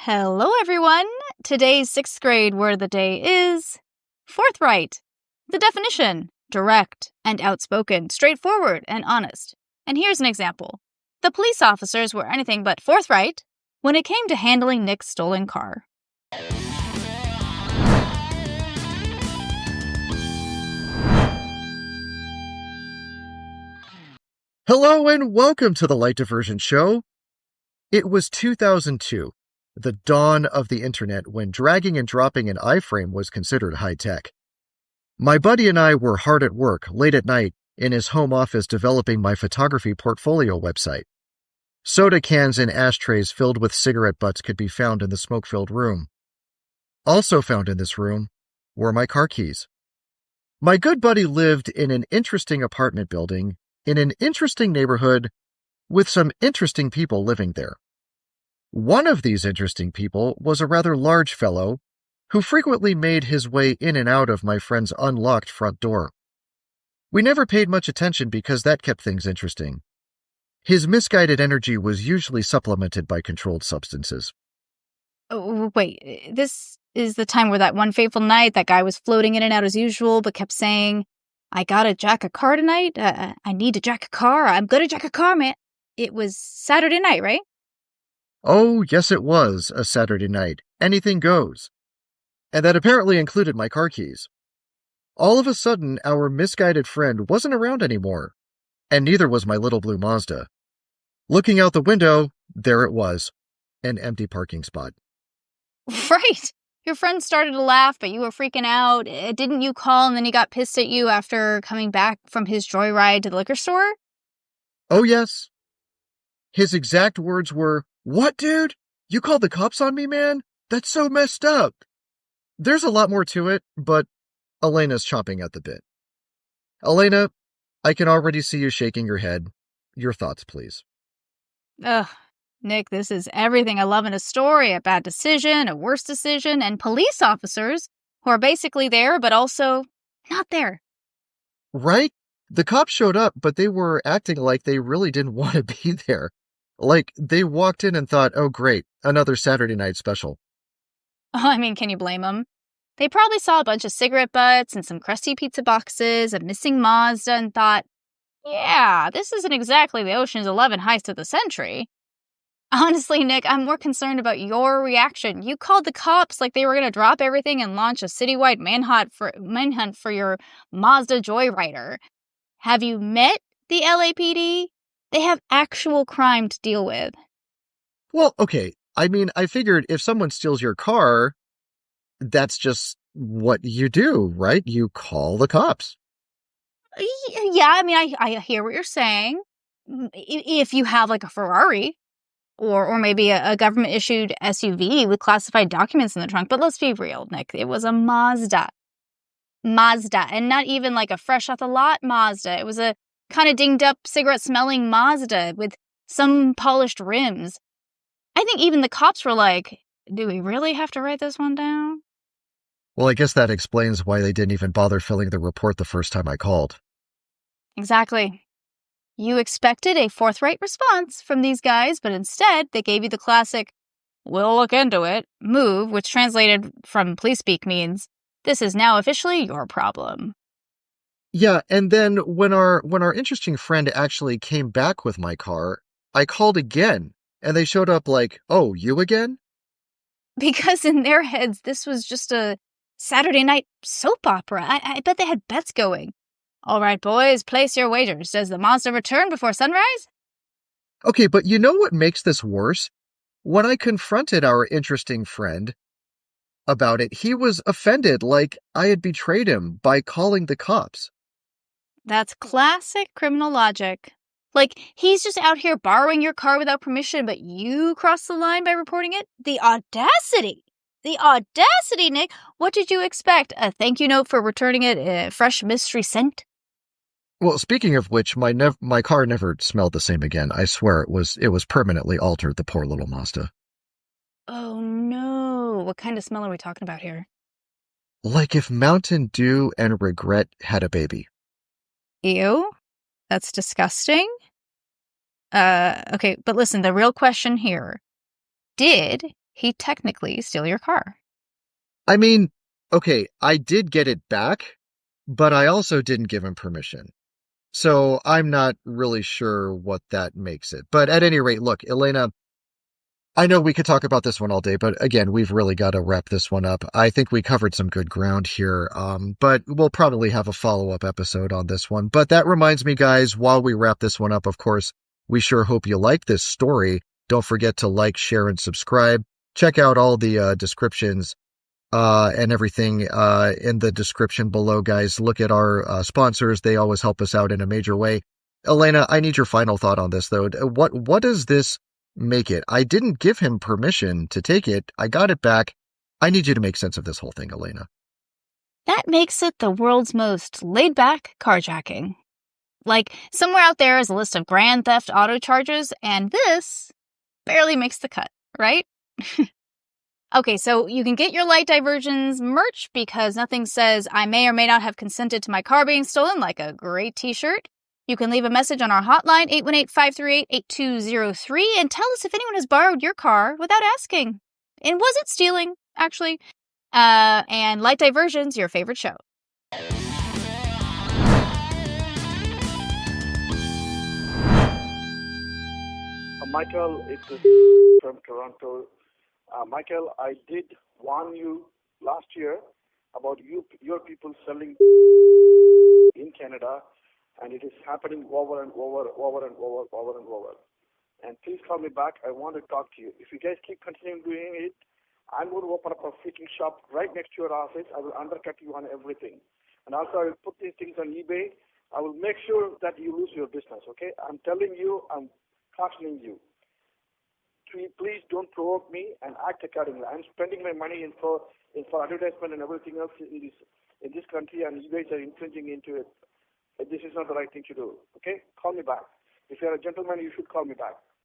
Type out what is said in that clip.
Hello, everyone! Today's 6th grade word of the day is forthright. The definition: direct and outspoken, straightforward and honest. And here's an example. The police officers were anything but forthright when it came to handling Nick's stolen car. Hello and welcome to the Light Diversion Show. It was 2002, the dawn of the internet, when dragging and dropping an iframe was considered high-tech. My buddy and I were hard at work late at night in his home office developing my photography portfolio website. Soda cans and ashtrays filled with cigarette butts could be found in the smoke-filled room. Also found in this room were my car keys. My good buddy lived in an interesting apartment building in an interesting neighborhood with some interesting people living there. One of these interesting people was a rather large fellow who frequently made his way in and out of my friend's unlocked front door. We never paid much attention because that kept things interesting. His misguided energy was usually supplemented by controlled substances. Oh, wait, this is the time where that one fateful night that guy was floating in and out as usual but kept saying, "I gotta jack a car tonight. I need to jack a car. I'm gonna jack a car, man." It was Saturday night, right? Oh, yes, it was a Saturday night. Anything goes. And that apparently included my car keys. All of a sudden, our misguided friend wasn't around anymore, and neither was my little blue Mazda. Looking out the window, there it was, an empty parking spot. Right. Your friend started to laugh, but you were freaking out. Didn't you call and then he got pissed at you after coming back from his joyride to the liquor store? Oh, yes. His exact words were, "What, dude? You called the cops on me, man? That's so messed up." There's a lot more to it, but Elena's chomping at the bit. Elaina, I can already see you shaking your head. Your thoughts, please. Ugh, Nick, this is everything I love in a story. A bad decision, a worse decision, and police officers who are basically there, but also not there. Right? The cops showed up, but they were acting like they really didn't want to be there. Like, they walked in and thought, oh great, another Saturday night special. I mean, can you blame them? They probably saw a bunch of cigarette butts and some crusty pizza boxes, a missing Mazda, and thought, yeah, this isn't exactly the Ocean's 11 heist of the century. Honestly, Nick, I'm more concerned about your reaction. You called the cops like they were going to drop everything and launch a citywide manhunt for your Mazda joyrider. Have you met the LAPD? They have actual crime to deal with. Well, okay. I mean, I figured if someone steals your car, that's just what you do, right? You call the cops. Yeah, I mean, I hear what you're saying. If you have like a Ferrari or maybe a government-issued SUV with classified documents in the trunk. But let's be real, Nick. It was a Mazda. And not even like a fresh-off-the-lot Mazda. It was a kind of dinged-up, cigarette-smelling Mazda with some polished rims. I think even the cops were like, do we really have to write this one down? Well, I guess that explains why they didn't even bother filling the report the first time I called. Exactly. You expected a forthright response from these guys, but instead they gave you the classic, "we'll look into it" move, which translated from police speak means, "this is now officially your problem." Yeah, and then when our interesting friend actually came back with my car, I called again, and they showed up like, "Oh, you again?" Because in their heads, this was just a Saturday night soap opera. I bet they had bets going. "All right, boys, place your wagers. Does the Mazda return before sunrise?" Okay, but you know what makes this worse? When I confronted our interesting friend about it, he was offended, like I had betrayed him by calling the cops. That's classic criminal logic. Like, he's just out here borrowing your car without permission, but you crossed the line by reporting it? The audacity! The audacity, Nick! What did you expect? A thank you note for returning it, a fresh mystery scent? Well, speaking of which, my car never smelled the same again. I swear it was permanently altered, the poor little Mazda. Oh no, what kind of smell are we talking about here? Like if Mountain Dew and regret had a baby. Ew? That's disgusting? Okay, but listen, the real question here. Did he'd technically steal your car. I mean, okay, I did get it back, but I also didn't give him permission. So I'm not really sure what that makes it. But at any rate, look, Elaina, I know we could talk about this one all day, but again, we've really got to wrap this one up. I think we covered some good ground here, but we'll probably have a follow-up episode on this one. But that reminds me, guys, while we wrap this one up, of course, we sure hope you like this story. Don't forget to like, share, and subscribe. Check out all the descriptions and everything in the description below, guys. Look at our sponsors. They always help us out in a major way. Elaina, I need your final thought on this, though. What does this make it? I didn't give him permission to take it. I got it back. I need you to make sense of this whole thing, Elaina. That makes it the world's most laid-back carjacking. Like, somewhere out there is a list of grand theft auto charges, and this barely makes the cut, right? Okay, so you can get your Light Diversions merch because nothing says I may or may not have consented to my car being stolen like a great t-shirt. You can leave a message on our hotline, 818-538-8203, and tell us if anyone has borrowed your car without asking. And was it stealing, actually? And Light Diversions, your favorite show. Michael, it's from Toronto. Michael, I did warn you last year about your people selling in Canada, and it is happening over and over. And please call me back. I want to talk to you. If you guys keep continuing doing it, I'm going to open up a freaking shop right next to your office. I will undercut you on everything. And also, I will put these things on eBay. I will make sure that you lose your business, okay? I'm telling you, I'm cautioning you. Please don't provoke me and act accordingly. I'm spending my money for advertisement and everything else in this country, and you guys are infringing into it. This is not the right thing to do. Okay? Call me back. If you're a gentleman, you should call me back.